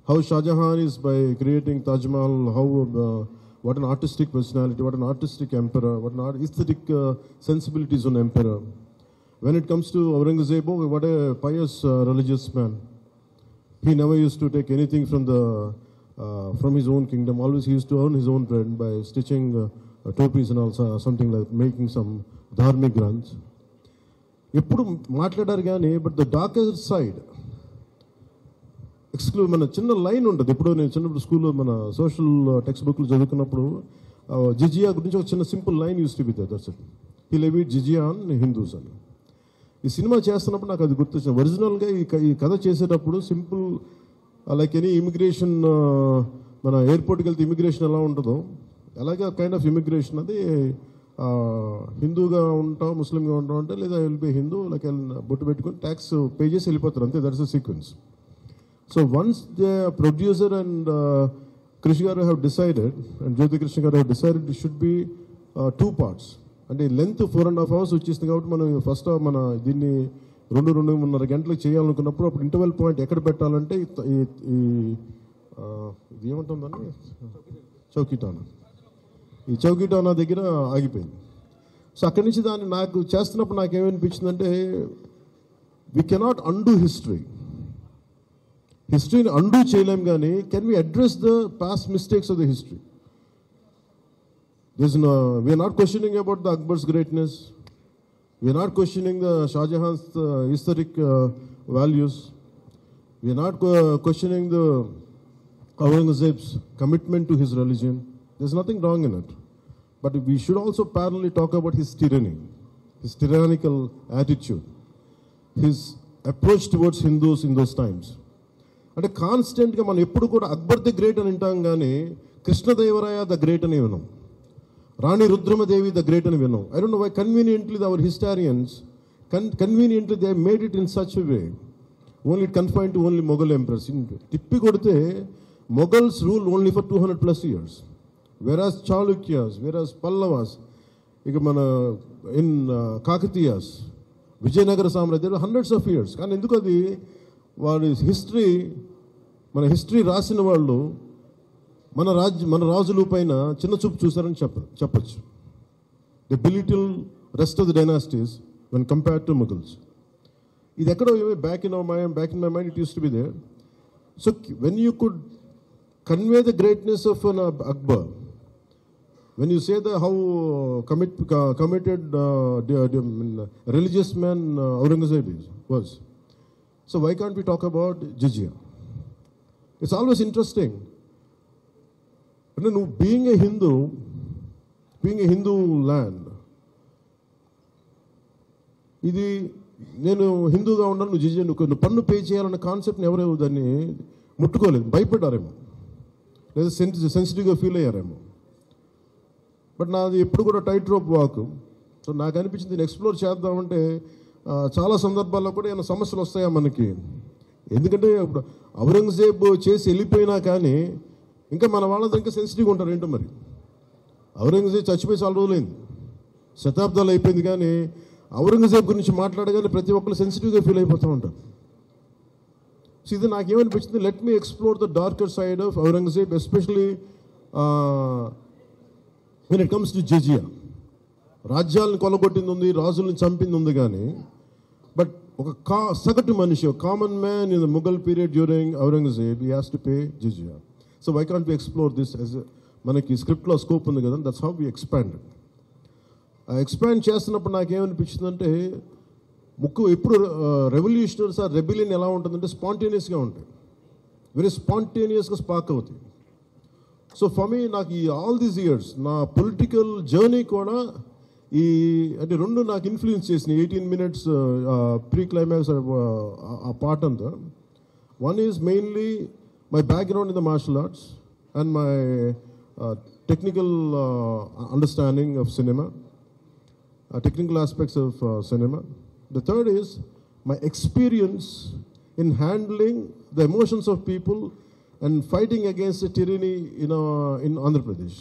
how Shahjahan is by creating Taj Mahal, how what an artistic personality, what an artistic emperor, what an aesthetic sensibilities on emperor. When it comes to Aurangzeb, what a pious religious man. He never used to take anything from his own kingdom. Always he used to earn his own bread by stitching topis and also something like making some dharmic grants. ఎప్పుడు మాట్లాడారు కానీ but the darker side మన చిన్న line ఉంటుంది. ఎప్పుడో నేను చిన్నప్పుడు స్కూల్లో మన సోషల్ టెక్స్ట్ బుక్లు చదువుకున్నప్పుడు జిజియా గురించి ఒక చిన్న simple line used to be there, that's it. He levied jizya on Hindus అని. ఈ సినిమా చేస్తున్నప్పుడు నాకు అది గుర్తొచ్చింది. ఒరిజినల్గా ఈ కథ చేసేటప్పుడు సింపుల్ లైక్ ఎనీ ఇమిగ్రేషన్, మన ఎయిర్పోర్ట్కి వెళ్తే ఇమిగ్రేషన్ ఎలా ఉంటుందో అలాగే కైండ్ ఆఫ్ ఇమిగ్రేషన్ అది. హిందూగా ఉంటావు, ముస్లింగా ఉంటావు అంటే, లేదా వెళ్ళిపోయి హిందూ లైక్ బొట్టు పెట్టుకొని ట్యాక్స్ పే చేసి వెళ్ళిపోతారు అంతే. That's the sequence. So once the producer and కృషి గారు హ్యావ్ డిసైడెడ్, అండ్ జ్యోతి కృష్ణ గారు have decided it should be 2 parts. అంటే లెంత్ 4.5 hours వచ్చేసింది కాబట్టి మనం ఫస్ట్ మన దీన్ని 2-2.5 గంటలకు చేయాలనుకున్నప్పుడు అప్పుడు ఇంటర్వెల్ పాయింట్ ఎక్కడ పెట్టాలంటే ఇది ఏమంటుందని చౌకీటానా, ఈ చౌకీటానా దగ్గర ఆగిపోయింది. సో అక్కడి నుంచి దాన్ని నాకు చేస్తున్నప్పుడు నాకేమనిపించిందంటే వీ కెనాట్ అండూ హిస్టరీని అండూ చేయలేం, కానీ can we address the past mistakes of the history? We are not questioning about the Akbar's greatness. We are not questioning the Shah Jahan's historic values. We are not questioning the Aurangzeb's commitment to his religion. There's nothing wrong in it. But we should also parallelly talk about his tyranny, his tyrannical attitude, his approach towards Hindus in those times. అంటే కాన్స్టెంట్గా మనం ఎప్పుడు కూడా Akbar the great అని వింటాం, కానీ Krishnadevaraya the great అని విన్నాం, రాణి రుద్రమదేవి ద గ్రేట్ అని విన్నాం. I don't know why conveniently our historians conveniently they made it in such way only it confine to only Mughal empress. తిప్పి కొడితే Mughals rule only for 200+ years, whereas Chalukyas, whereas Pallavas, ఇక మన ఇన్ కాకతీయాస్, విజయనగర సామ్రాజ్యం hundreds of years. కానీ ఎందుకు అది వాడి హిస్టరీ, మన హిస్టరీ రాసిన వాళ్ళు మన రాజుల పైన చిన్న చూపు చూసారని చెప్పచ్చు. The belittle rest of the dynasties when compared to Mughals. ఇది ఎక్కడో back in my mind it used to be there. So when you could convey the greatness of an Akbar, when you say the how committed religious man Aurangzeb was, so why can't we talk about jizya? It's always interesting. No, being a Hindu land, ఇది నేను హిందూగా ఉన్నాను, నువ్వు జిజియా నువ్వు పన్ను pay చేయాలన్న కాన్సెప్ట్ని ఎవరేమో దాన్ని ముట్టుకోలేదు, భయపడ్డారేమో, లేదా సెన్సిటివ్గా ఫీల్ అయ్యారేమో. బట్ నాది ఎప్పుడు కూడా టైట్ రోప్ వాక్. సో నాకు అనిపించింది దీన్ని ఎక్స్ప్లోర్ చేద్దామంటే చాలా సందర్భాల్లో కూడా ఏమైనా సమస్యలు వస్తాయా మనకి. ఎందుకంటే ఇప్పుడు ఔరంగజేబ్ చేసి వెళ్ళిపోయినా కానీ ఇంకా మన వాళ్ళంతా ఇంకా సెన్సిటివ్గా ఉంటారు ఏంటో మరి. ఔరంగజేబ్ చచ్చిపోయి చాలా రోజులైంది, శతాబ్దాలు అయిపోయింది, కానీ ఔరంగజేబ్ గురించి మాట్లాడగానే ప్రతి ఒక్కరు సెన్సిటివ్గా ఫీల్ అయిపోతూ ఉంటారు. సో ఇది నాకేమనిపించింది, let me explore the darker side of Aurangzeb, especially when it comes to jizya. రాజ్యాలను కొలగొట్టింది ఉంది, రాజులను చంపింది ఉంది, కానీ బట్ ఒక సగటు మనిషి, common man in the Mughal period during Aurangzeb he has to pay jizya. So why can't we explore this as మనకి స్క్రిప్ట్లో స్కోప్ ఉంది కదా, that's how we expanded. Expand చేస్తున్నప్పుడు నాకేమనిపించిందంటే ఎప్పుడు రెవల్యూషనరీస్ ఆ రెబిలియన్ ఎలా ఉంటుందంటే స్పాంటేనియస్గా ఉంటాయి, వెరీ స్పాంటేనియస్గా స్పార్క్ అవుతాయి. సో ఫర్ మీ నాకు ఈ ఆల్ దీస్ ఇయర్స్ నా పొలిటికల్ జర్నీ కూడా ఈ అంటే రెండు నాకు ఇన్ఫ్లుయెన్స్ చేసినాయి. 18 minutes ప్రీ క్లైమాక్స్ ఆ పార్ట్ అంతా. One is mainly my background in the martial arts and my technical understanding of cinema, technical aspects of cinema. The third is my experience in handling the emotions of people and fighting against the tyranny in Andhra Pradesh.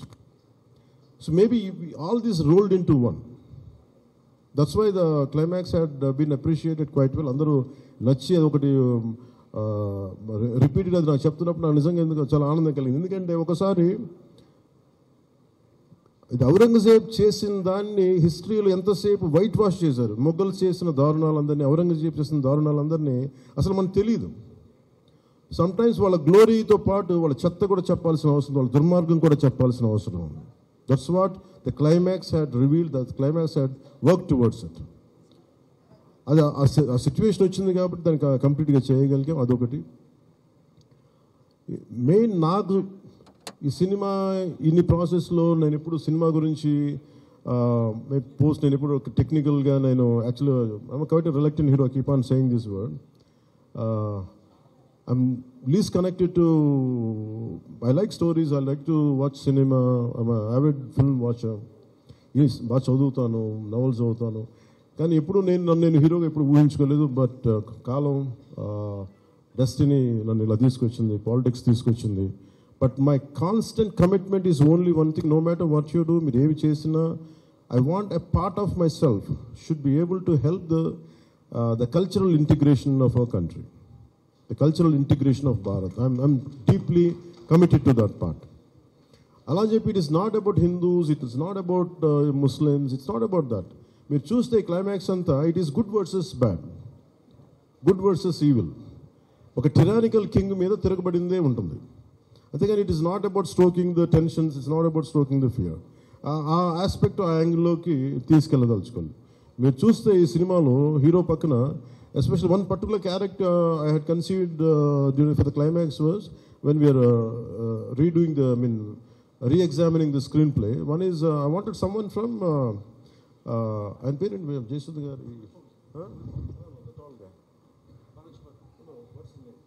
So maybe all this rolled into one. That's why the climax had been appreciated quite well. Andaru nachi adokati repeated adi naaku cheptunnappudu na nijanga enduko chaala aanandam kalindi. Endukante okasari ఇది ఔరంగజేబ్ చేసిన దాన్ని హిస్టరీలో ఎంతసేపు white wash చేశారు. Mughals చేసిన దారుణాలందరినీ, ఔరంగజేబ్ చేసిన దారుణాలందరినీ అసలు మనకు తెలియదు. సమ్టైమ్స్ వాళ్ళ గ్లోరీతో పాటు వాళ్ళ చెత్త కూడా చెప్పాల్సిన అవసరం, వాళ్ళ దుర్మార్గం కూడా చెప్పాల్సిన అవసరం ఉంది. That's what the climax had revealed, that climax had work towards it. అది ఆ సిచ్యువేషన్ వచ్చింది కాబట్టి దానికి కంప్లీట్గా చేయగలిగాం, అదొకటి. మెయిన్ నాకు ఈ సినిమా ఇన్ని ప్రాసెస్లో నేను ఎప్పుడు సినిమా గురించి పోస్ట్ నేను ఎప్పుడు టెక్నికల్గా నేను యాక్చువల్గా I'm quite reluctant hero keep on saying this word I'm least connected to I like stories, I like to watch cinema, I'm avid film watcher. బాగా చదువుతాను, నవల్స్ చదువుతాను, కానీ ఎప్పుడు నేను హీరోగా ఎప్పుడు ఊహించుకోలేదు. బట్ కాలం డెస్టినీ నన్ను ఇలా తీసుకొచ్చింది, పాలిటిక్స్ తీసుకొచ్చింది. But my constant commitment is only one thing, no matter what you do, మీరు ఏవి చేసినా I want a part of myself should be able to help the cultural integration of our country, the cultural integration of Bharat. I'm deeply committed to that part. అలా అని చెప్పి it is not about Hindus, it is not about Muslims, it's not about that. మీరు చూస్తే climax అంతా it is good versus bad, good versus evil. ఒక tyrannical king మీద తిరగబడిందే ఉంటుంది. అంతేగాని it is not about stroking the tensions, it's not about stroking the fear. ఆ aspect ఆ యాంగిల్లోకి తీసుకెళ్ళదలుచుకోండి. మీరు చూస్తే ఈ సినిమాలో హీరో పక్కన especially one particular character I had conceived for the climax was when we are redoing the re-examining the screenplay. One is I wanted someone from and parent we have Jesudha garu, the tall guy, what's his name,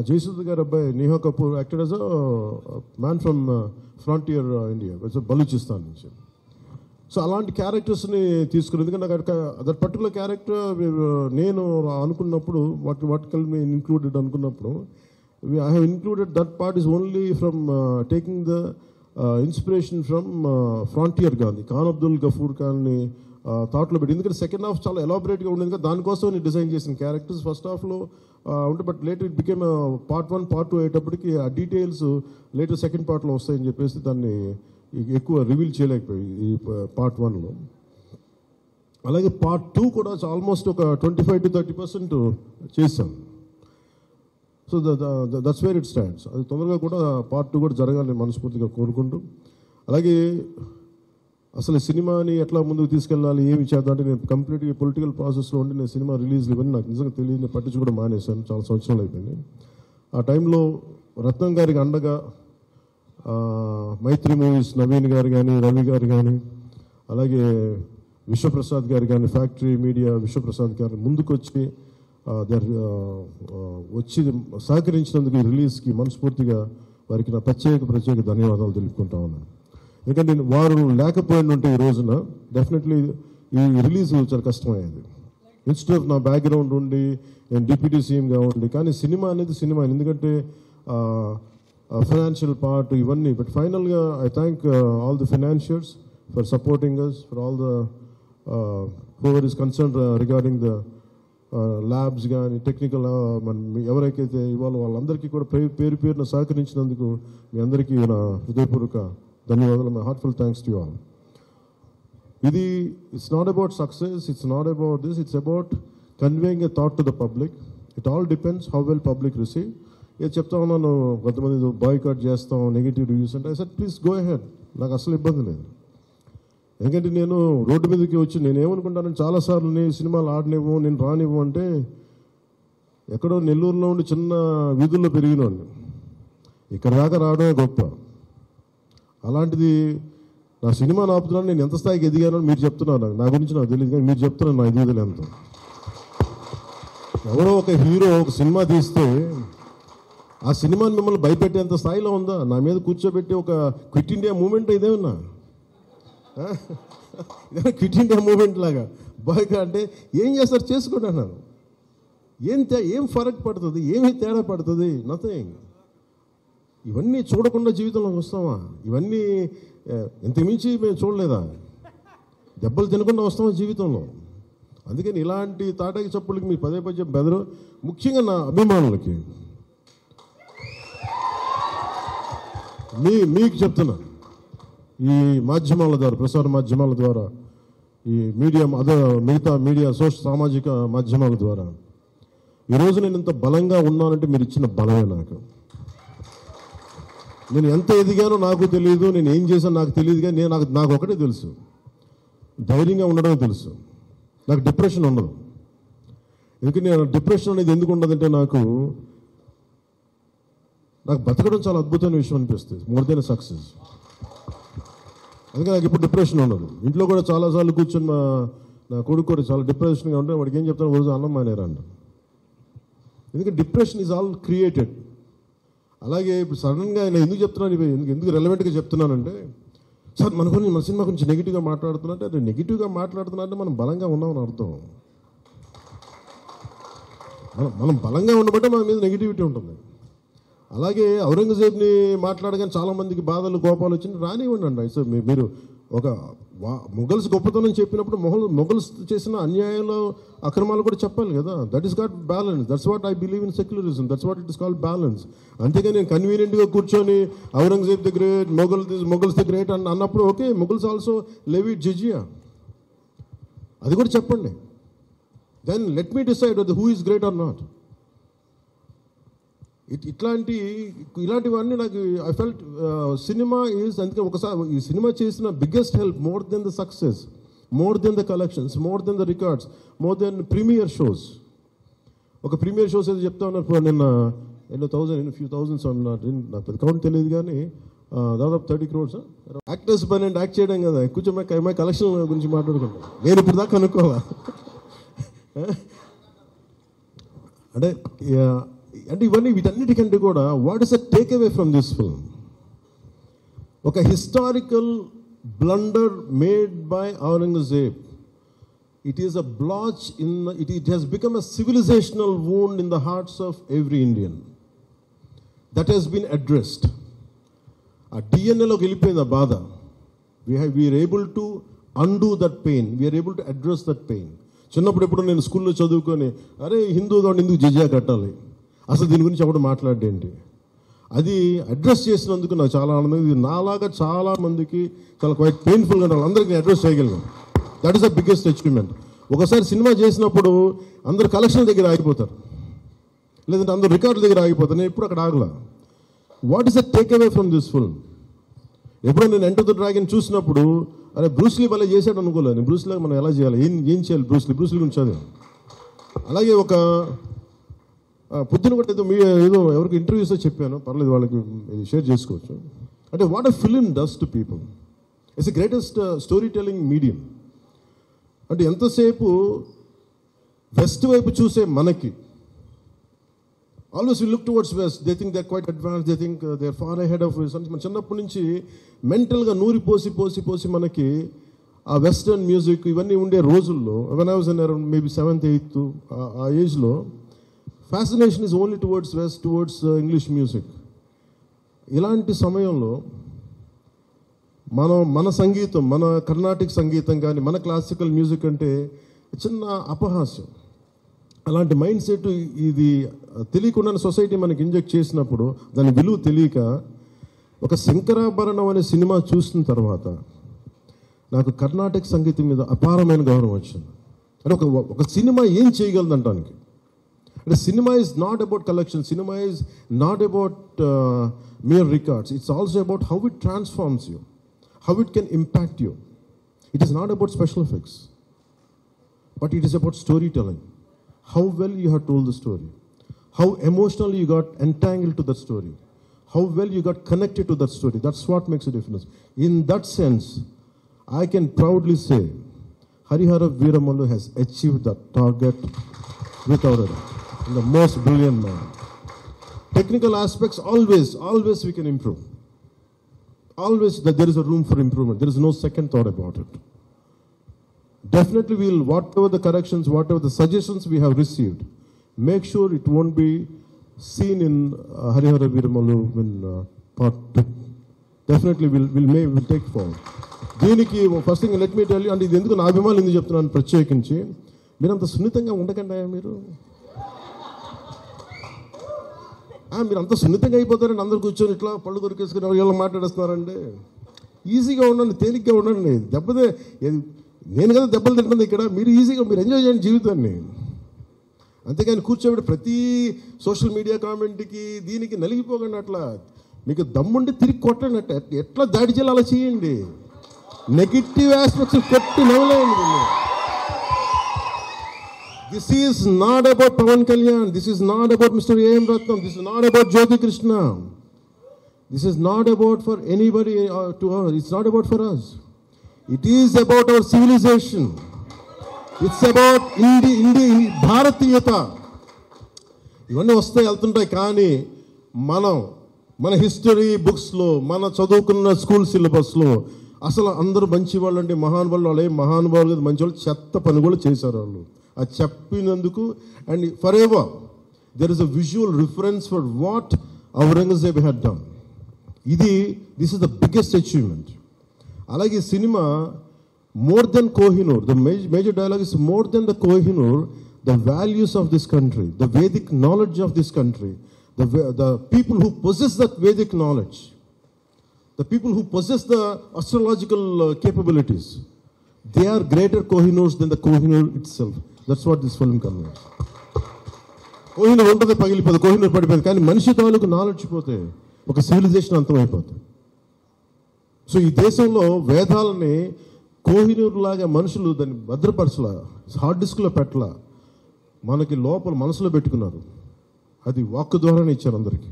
Jesudha garu abbai Neha Kapoor acted as a man from frontier India, it's a Baluchistan nunchi. So అలాంటి క్యారెక్టర్స్ని తీసుకుని, ఎందుకంటే నాకు that particular character నేను అనుకున్నప్పుడు what can be included అనుకున్నప్పుడు I have included that part is only from taking the inspiration from Frontier Gandhi, Khan Abdul Ghaffar ఖాన్ని థాట్లో పెట్టి. ఎందుకంటే సెకండ్ హాఫ్ చాలా ఎలాబరేట్గా ఉండేది కదా, దానికోసం నేను డిజైన్ చేసిన క్యారెక్టర్స్ ఫస్ట్ హాఫ్లో ఉంటే, but later it became part 1 part 2 అయ్యేటప్పటికి ఆ డీటెయిల్స్ లేటర్ సెకండ్ పార్ట్లో వస్తాయని చెప్పేసి దాన్ని ఎక్కువ రివీల్ చేయలేకపోయి ఈ పార్ట్ 1లో. అలాగే పార్ట్ 2 కూడా ఆల్మోస్ట్ ఒక 25 to 30% చేశాం. So that's where it stands. అది తొందరగా కూడా పార్ట్ 2 కూడా జరగాలని మనస్ఫూర్తిగా కోరుకుంటూ, అలాగే అసలు సినిమాని ఎట్లా ముందుకు తీసుకెళ్ళాలి, ఏమి చేద్దాం అంటే నేను కంప్లీట్గా పొలిటికల్ ప్రాసెస్లో ఉండి నేను సినిమా రిలీజ్లు ఇవన్నీ నాకు నిజంగా తెలియదు, నేను పట్టించుకోవడం మానేశాను, చాలా సంవత్సరాలు అయిపోయింది. ఆ టైంలో రత్నం గారికి అండగా మైత్రి మూవీస్ నవీన్ గారు కానీ, రవి గారు కానీ, అలాగే విశ్వప్రసాద్ గారు కానీ, ఫ్యాక్టరీ మీడియా విశ్వప్రసాద్ గారు ముందుకు వచ్చి వచ్చి సహకరించినందుకు ఈ రిలీజ్కి మనస్ఫూర్తిగా వారికి నా ప్రత్యేక ధన్యవాదాలు తెలుపుకుంటా ఉన్నాను. ఎందుకంటే వారు లేకపోయినంటే ఈ రోజున డెఫినెట్లీ ఈ రిలీజ్ చాలా కష్టమయ్యేది. ఇన్స్టెడ్ ఆఫ్ నా బ్యాక్గ్రౌండ్ ఉండి నేను డిప్యూటీ సీఎంగా ఉండి, కానీ సినిమా అనేది సినిమా, ఎందుకంటే ఫైనాన్షియల్ పార్ట్ ఇవన్నీ. బట్ ఫైనల్గా I thank all the financiers for supporting us, for all the whoever is concern regarding the labs కానీ టెక్నికల్ ఎవరైతే ఇవాళ వాళ్ళందరికీ కూడా పేరున సహకరించినందుకు మీ అందరికీ నా హృదయపూర్వక ధన్యవాదాలు. My heartful thanks to you all. ఇది it's not about success, it's not about this, it's about conveying a thought to the public. It all depends how well public receive. ఏది చెప్తా ఉన్నాను, కొంతమంది బాయ్కాట్ చేస్తాం, నెగిటివ్ రివ్యూస్ అంటే, I said please go ahead, నాకు అసలు ఇబ్బంది లేదు. ఎందుకంటే నేను రోడ్డు మీదకి వచ్చి నేను ఏమనుకుంటానంటే చాలాసార్లు నేను సినిమాలు ఆడనివ్వు, నేను రానివ్వు అంటే, ఎక్కడో నెల్లూరులో ఉండి చిన్న వీధుల్లో పెరిగినోండి, ఇక్కడ దాకా రావడమే గొప్ప. అలాంటిది నా సినిమా ఆపుతున్నాను, నేను ఎంత స్థాయికి ఎదిగానో మీరు చెప్తున్నారు. నా గురించి నాకు తెలియదు, కానీ మీరు చెప్తున్నారు నా ఎదుగుదల ఎంత. ఎవరో ఒక హీరో ఒక సినిమా తీస్తే ఆ సినిమాని మిమ్మల్ని భయపెట్టేంత స్థాయిలో ఉందా? నా మీద కూర్చోబెట్టి ఒక క్విట్ ఇండియా మూమెంట్ ఇదేమన్నా, క్విట్ ఇండియా మూమెంట్ లాగా బాయ్గా అంటే ఏం చేస్తారు చేసుకోండి అన్నాను. ఏం ఫరక్ పడుతుంది, ఏమి తేడా పడుతుంది? నథింగ్. ఇవన్నీ చూడకుండా జీవితంలోకి వస్తామా? ఇవన్నీ ఇంతకుమించి మేము చూడలేదా? దెబ్బలు తినకుండా వస్తామా జీవితంలో? అందుకని ఇలాంటి తాటాకి చప్పులకి మీరు పదే బెదరు. ముఖ్యంగా నా అభిమానులకి మీకు చెప్తున్నా, ఈ మాధ్యమాల ద్వారా, ప్రసార మాధ్యమాల ద్వారా, ఈ మీడియా మిగతా మీడియా సామాజిక మాధ్యమాల ద్వారా ఈరోజు నేను ఇంత బలంగా ఉన్నానంటే మీరు ఇచ్చిన బలమే. నేను ఎంత ఎదిగానో నాకు తెలియదు, నేను ఏం చేశానో నాకు తెలియదు, కానీ నాకు ఒకటే తెలుసు, ధైర్యంగా ఉండడమే తెలుసు. నాకు డిప్రెషన్ ఉండదు. ఎందుకంటే నేను డిప్రెషన్ అనేది ఎందుకు ఉండదంటే నాకు బతకడం చాలా అద్భుతమైన విషయం అనిపిస్తుంది, మోర్ దెన్ సక్సెస్. అందుకే నాకు ఇప్పుడు డిప్రెషన్ ఉండదు. ఇంట్లో కూడా చాలాసార్లు కూర్చొని నా కొడుకు కూడా చాలా డిప్రెషన్గా ఉంటే వాడికి ఏం చెప్తాను, రోజు అన్నం మానేరంట. ఎందుకంటే డిప్రెషన్ ఈజ్ ఆల్ క్రియేటెడ్. అలాగే ఇప్పుడు సడన్గా నేను ఎందుకు చెప్తున్నాను, ఎందుకు రెలవెంట్గా చెప్తున్నానంటే, సార్ మన సినిమా గురించి నెగిటివ్గా మాట్లాడుతున్నట్టే, అది నెగిటివ్గా మాట్లాడుతున్నట్టే మనం బలంగా ఉన్నామని అర్థం. మనం బలంగా ఉండబట్టే మన మీద నెగిటివిటీ ఉంటుంది. అలాగే ఔరంగజేబ్ని మాట్లాడగానే చాలామందికి బాధలు కోపాలు వచ్చింది, రానివ్వండి అండి. సో మీరు ఒక మొఘల్స్ గొప్పతనం చెప్పినప్పుడు మొఘల్స్ చేసిన అన్యాయాలు అక్రమాలు కూడా చెప్పాలి కదా. That is got balance. That's what I believe in secularism. That's what it is called balance. అంతేగా నేను కన్వీనియంట్గా కూర్చొని Aurangzeb the great, Mughals the great అన్నప్పుడు okay, Mughals also levied jizya, అది కూడా చెప్పండి. Then let me decide who is great or not. ఇలాంటివన్నీ నాకు ఐ ఫెల్ట్ సినిమా ఈజ్, అందుకే ఒకసారి ఈ సినిమా చేసిన biggest help, more than the success, more than the collections, more than the records, more than premier shows. ఒక premier shows ఏదో చెప్తా ఉన్నారు నిన్న, ఫ్యూ థౌజండ్స్, నాకు పెద్ద కౌంట్ తెలియదు కానీ దాదాపు 30 crores. యాక్టర్స్ పని అంటే యాక్ట్ చేయడం కదా, కూర్చోమై కలెక్షన్ గురించి మాట్లాడుకుంటాం. నేను ఇప్పుడు దాకా అనుకోవాలా అంటే ఇవన్నీ వీటన్నిటికంటే కూడా what is the take away from this film? ఒక historical blunder made by Aurangzeb. It is a blotch in it has become a civilizational wound in the hearts of every Indian. That has been addressed. ఆ డిఎన్ఏలోకి వెళ్ళిపోయింది ఆ బాధ. We're able to undo that pain, we're able to address that pain. చిన్నప్పుడు ఎప్పుడు నేను స్కూల్లో చదువుకొని, అరే హిందూగా ఎందుకు జిజియా కట్టాలి, అసలు దీని గురించి అప్పుడు మాట్లాడేంటి, అది అడ్రస్ చేసినందుకు నాకు చాలా ఆనందం. ఇది నాలాగా చాలామందికి చాలా క్వైట్ పెయిన్ఫుల్గా ఉండాలి, అందరికీ అడ్రస్ చేయగలిగాం. That is the biggest achievement. ఒకసారి సినిమా చేసినప్పుడు అందరు కలెక్షన్ దగ్గర ఆగిపోతారు, లేదంటే అందరు రికార్డుల దగ్గర ఆగిపోతారు. నేను ఎప్పుడు అక్కడ ఆగలా. What is the take away from this film? ఎప్పుడో నేను ఎంటర్ ద డ్రాగన్ చూసినప్పుడు, అరే బ్రూస్లీ భలే చేశాడు అనుకోలేదు. నేను బ్రూస్లీ మనం ఎలా చేయాలి, ఏం చేయాలి, బ్రూస్లీ గురించి చదివాను. అలాగే ఒక పొద్దున కూడా ఏదో ఎవరికి ఇంటర్వ్యూస్లో చెప్పాను, పర్లేదు వాళ్ళకి షేర్ చేసుకోవచ్చు. అంటే what a film does to people. It's the greatest story telling medium. అంటే ఎంతసేపు వెస్ట్ వైపు చూసే మనకి, always we look towards west, they think they are quite advance, they think they are far ahead of. మన చిన్నప్పటి నుంచి మెంటల్గా నూరి పోసి మనకి ఆ వెస్టర్న్ మ్యూజిక్ ఇవన్నీ ఉండే రోజుల్లో, when I was in around maybe 7th 8th ఆ ఏజ్లో, fascination is only towards west, towards English music. ఇలాంటి సమయంలో మన సంగీతం, మన కర్ణాటిక్ సంగీతం కానీ మన క్లాసికల్ మ్యూజిక్ అంటే చిన్న అపహాస్యం. అలాంటి మైండ్ సెట్ ఇది తెలియకుండా సొసైటీ మనకి ఇంజెక్ట్ చేసినప్పుడు, దాని విలువ తెలియక, ఒక శంకరాభరణం అనే సినిమా చూసిన తర్వాత నాకు కర్ణాటక సంగీతం మీద అపారమైన గౌరవం వచ్చింది. అంటే ఒక సినిమా ఏం చేయగలదు అంటానికి. అంటే cinema is not about collection, cinema is not about mere records. It's also about how it transforms you, how it can impact you. It is not about special effects, but it is about storytelling. How well you have told the story, how emotionally you got entangled to that story, how well you got connected to that story. That's what makes a difference. In that sense, I can proudly say Harihara Veeramallu has achieved that target without a doubt. The most brilliant man. Technical aspects, always we can improve. Always that there is a room for improvement. There is no second thought about it. Definitely we'll, whatever the corrections, whatever the suggestions we have received, make sure it won't be seen in Harihara Veeramallu in part 2. Definitely we'll take forward. దీనికి first thing let me tell you, అంటే ఇది ఎందుకు నా అభిమానులు ఎందుకు చెప్తున్నాను ప్రత్యేకించి, మీరు అంత సున్నితంగా ఉండకండి. మీరు అంత సున్నితంగా అయిపోతారండి, అందరు కూర్చొని ఇట్లా పళ్ళు దొరికేసుకుని ఎవరు మాట్లాడేస్తున్నారండి. ఈజీగా ఉండండి, తేలిగ్గా ఉండండి. నేను కదా దెబ్బలు తింటుంది ఇక్కడ, మీరు ఈజీగా మీరు ఎంజాయ్ చేయండి జీవితాన్ని. అంతేగాని కూర్చోబెట్టి ప్రతి సోషల్ మీడియా కామెంట్కి దీనికి నలిగిపోకండి. అట్లా మీకు దమ్ముండి తిరిగి కొట్టండి, ఎట్లా దాడి చేయాలి అలా చేయండి. నెగిటివ్ ఆస్పెక్ట్స్ కొట్టి నవ్వలేండి. This is not about Pawan Kalyan, this is not about mister A M Ratnam, this is not about Jyothi Krishna, this is not about for anybody to our, it's not about for us, it is about our civilization, it's about భారతీయత. ఇవన్నీ వస్తాయి వెళ్తుంటాయి, కానీ మన history బుక్స్లో, మన చదువుకున్న school సిలబస్లో అసలు అందరూ మంచి వాళ్ళు అంటే మహానుభావులు, వాళ్ళు ఏం మహానుభావులు కదా, మంచి వాళ్ళు, చెత్త పని కూడా చేశారు వాళ్ళు. అది చెప్పినందుకు and for ever there is a visual reference for what Aurangzeb had done. This is the biggest achievement. అలాగే cinema more than Kohinoor, the major dialogue is more than the Kohinoor, the values of this country, the Vedic knowledge of this country, the people who possess that Vedic knowledge, the people who possess the astrological capabilities, they are greater Kohinoors than the Kohinoor itself. That's what this film conveys. Kohinoor ఉంటుంది పగిలిపోతుంది, Kohinoor పడిపోతుంది, కానీ మనిషి తాలూకు knowledge పోతే ఒక civilisation అంతమైపోతుంది. So ఈ దేశంలో వేదాలని కోహినూర్ లాగా మనుషులు దాన్ని భద్రపరచలా, హార్డ్ డిస్క్లో పెట్టలా, మనకి లోపల మనసులో పెట్టుకున్నారు. అది వాక్ ద్వారానే ఇచ్చారు అందరికీ.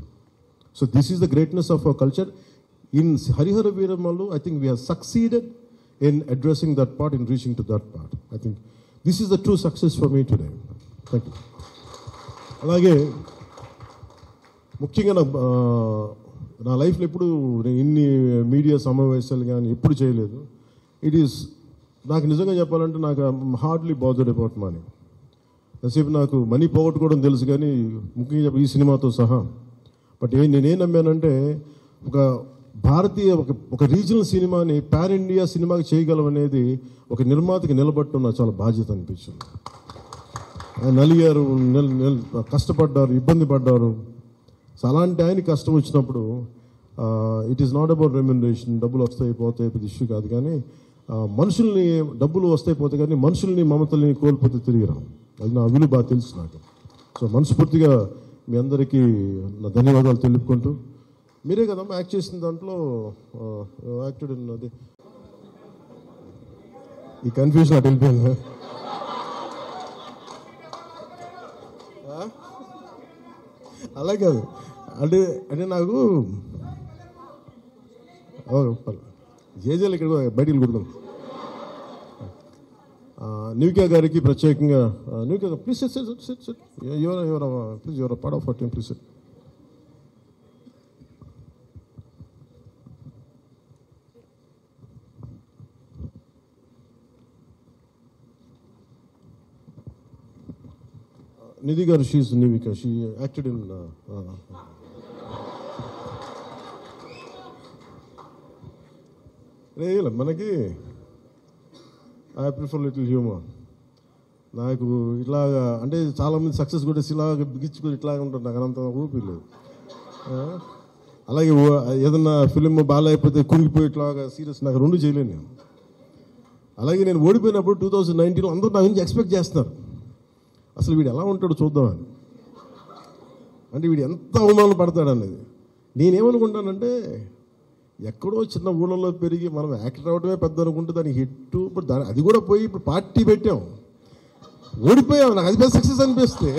So this is the greatness of our culture. In Harihara Veeramallu I think we have succeeded in addressing that part, in reaching to that part. I think this is the true success for me today. Thank you. అలాగే ముఖ్యంగా నా లైఫ్లో ఎప్పుడు నేను ఇన్ని media సమావేశాలు కానీ ఎప్పుడు చేయలేదు. నాకు నిజంగా చెప్పాలంటే నాకు హార్డ్లీ బాదర్డ్ అబౌట్ మనీ. కాసేపు నాకు మనీ పోగొట్టుకోవడం తెలుసు, కానీ ముఖ్యంగా చెప్పి ఈ సినిమాతో సహా. బట్ నేనేం నమ్మానంటే ఒక భారతీయ ఒక రీజనల్ సినిమాని పాన్ ఇండియా సినిమాకి చేయగలం అనేది ఒక నిర్మాతకి నిలబట్టడం నాకు చాలా బాధ్యత అనిపించింది. ఆయన నలిగారు, కష్టపడ్డారు, ఇబ్బంది పడ్డారు. సో అలాంటి ఆయన కష్టం వచ్చినప్పుడు it is not about remuneration, డబ్బులు వస్తాయి పోతాయి పెద్ద ఇష్యూ కాదు, కానీ మనుషుల్ని డబ్బులు వస్తాయి పోతాయి కానీ మనుషుల్ని మమతల్ని కోల్పోతే తిరిగి రావు. అది నా విలువ బాగా తెలుసు నాకు. సో మనస్ఫూర్తిగా మీ అందరికీ నా ధన్యవాదాలు తెలుపుకుంటూ, మీరే కదమ్మా యాక్ట్ చేసిన దాంట్లో యాక్టెడ్ ఉన్నది, ఈ కన్ఫ్యూజన్ అటు వెళ్ళిపోయింది. అలా కాదు అంటే నాకు జేజేలు ఇక్కడ బయటికి కొడుకున్నాం. న్యూకే గారికి ప్రత్యేకంగా, న్యూకే please please your part of our team, please. Nidhi గారు, she Nivika, she acted in లేదు మనకి ఐ ప్రిఫర్ లిటిల్ హ్యూమర్. నాకు ఇట్లాగా అంటే చాలామంది సక్సెస్ కూడా ఇలాగ బిగించుకొని ఇట్లాగా ఉంటారు, నాకు అంత ఊపి లేదు. అలాగే ఏదన్నా ఫిలిం బాగాలేకపోతే కుంగిపోయి ఇట్లాగా సీరియస్, నాకు రెండు చేయలేను నేను. అలాగే నేను ఓడిపోయినప్పుడు 2019 అందరూ నా గురించి ఎక్స్పెక్ట్ చేస్తున్నారు, అసలు వీడు ఎలా ఉంటాడో చూద్దామని, అంటే వీడు ఎంత అవమానం పడతాడు అనేది. నేనేమనుకుంటానంటే ఎక్కడో చిన్న ఊళ్ళలో పెరిగి మనం యాక్టర్ అవడమే పెద్ద అనుకుంటే దానికి హిట్, ఇప్పుడు అది కూడా పోయి ఇప్పుడు పార్టీ పెట్టాం, ఓడిపోయాం, నాకు అది పెద్ద సక్సెస్ అనిపిస్తే.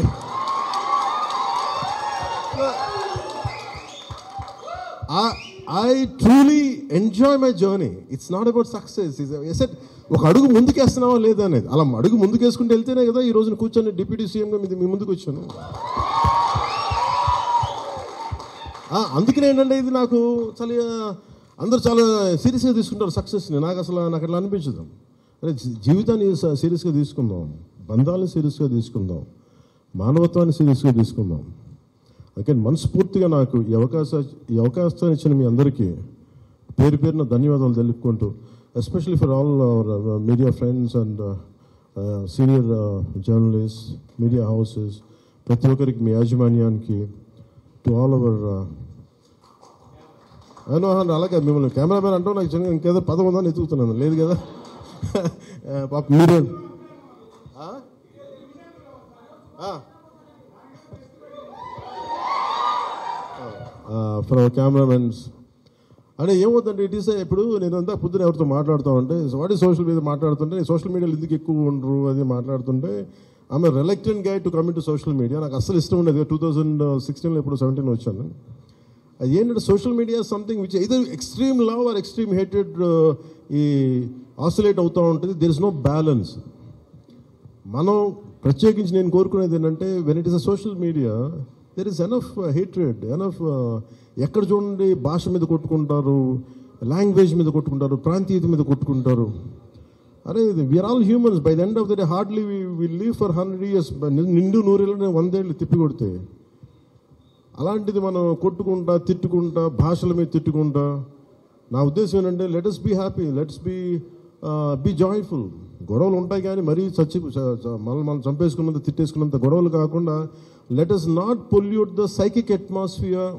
I truly enjoy my journey. It's not about success, ఒక అడుగు ముందుకేస్తున్నావా లేదా అనేది. అలా అడుగు ముందుకేసుకుంటూ వెళ్తేనే కదా ఈ రోజున కూర్చొని డిప్యూటీ సీఎంగా మీ ముందుకు వచ్చాను. అందుకనే ఏంటంటే ఇది నాకు చాలా అందరూ చాలా సీరియస్గా తీసుకుంటారు సక్సెస్ని. నాకు అట్లా అనిపించదు. అదే జీవితాన్ని సీరియస్గా తీసుకుందాం, బంధాలను సీరియస్గా తీసుకుందాం, మానవత్వాన్ని సీరియస్గా తీసుకుందాం. అందుకే మనస్ఫూర్తిగా నాకు ఈ అవకాశాన్ని ఇచ్చిన మీ అందరికీ పేరు పేరున ధన్యవాదాలు తెలుపుకుంటూ, especially for all our media friends and senior journalist, media houses, ప్రతి ఒక్కరికి మీ యాజమాన్యానికి, టు ఆల్ అవర్ అలాగే మిమ్మల్ని కెమెరామెన్ అంటూ నాకు ఇంకేదో పదం ఉందని ఎత్తుకుతున్నాను, లేదు కదా పాప మీరే. ఫర్ అవర్ కెమెరామెన్స్, అంటే ఏమవుతుందంటే ఇట్ ఈస్ ఇప్పుడు నేనంతా పొద్దున ఎవరితో మాట్లాడుతూ ఉంటే వాట్ ఈస్ సోషల్ మీడియా మాట్లాడుతుంటే సోషల్ మీడియాలో ఎందుకు ఎక్కువ ఉండరు అది మాట్లాడుతుంటే ఆమె reluctant guy to coming to social media. నాకు అసలు ఇష్టం ఉండేది 2016లో ఎప్పుడు 17 వచ్చాను. అది ఏంటంటే social media something which either extreme love or extreme hated ఈ ఆసిలేట్ అవుతూ ఉంటుంది. There is no balance. మనం ప్రత్యేకించి నేను కోరుకునేది ఏంటంటే when it is a social media there is enough hatred, enough ఎక్కడ చూడండి భాష మీద కొట్టుకుంటారు, లాంగ్వేజ్ మీద కొట్టుకుంటారు, ప్రాంతీయత మీద కొట్టుకుంటారు. అరే we are all humans. By the end of the day hardly we live for 100 years. నిండు 100 100 ఏళ్ళు తిప్పి కొడితే అలాంటిది మనం కొట్టుకుంటా తిట్టుకుంటా భాషల మీద తిట్టుకుంటా. నా ఉద్దేశం ఏంటంటే let us be happy, let's be joyful. గొడవలు ఉంటాయి కానీ మరీ మనం చంపేసుకున్నంత తిట్టేసుకున్నంత గొడవలు కాకుండా let us not pollute the psychic atmosphere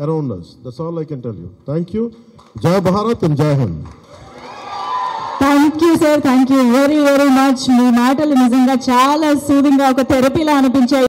around us. That's all I can tell you. Thank you. Jai Bharat and Jai Hind. Thank you sir, thank you very very much. మీ మాటలు నిజంగా చాలా సూదింగ్గా ఒక థెరపీలా అనిపించాయి.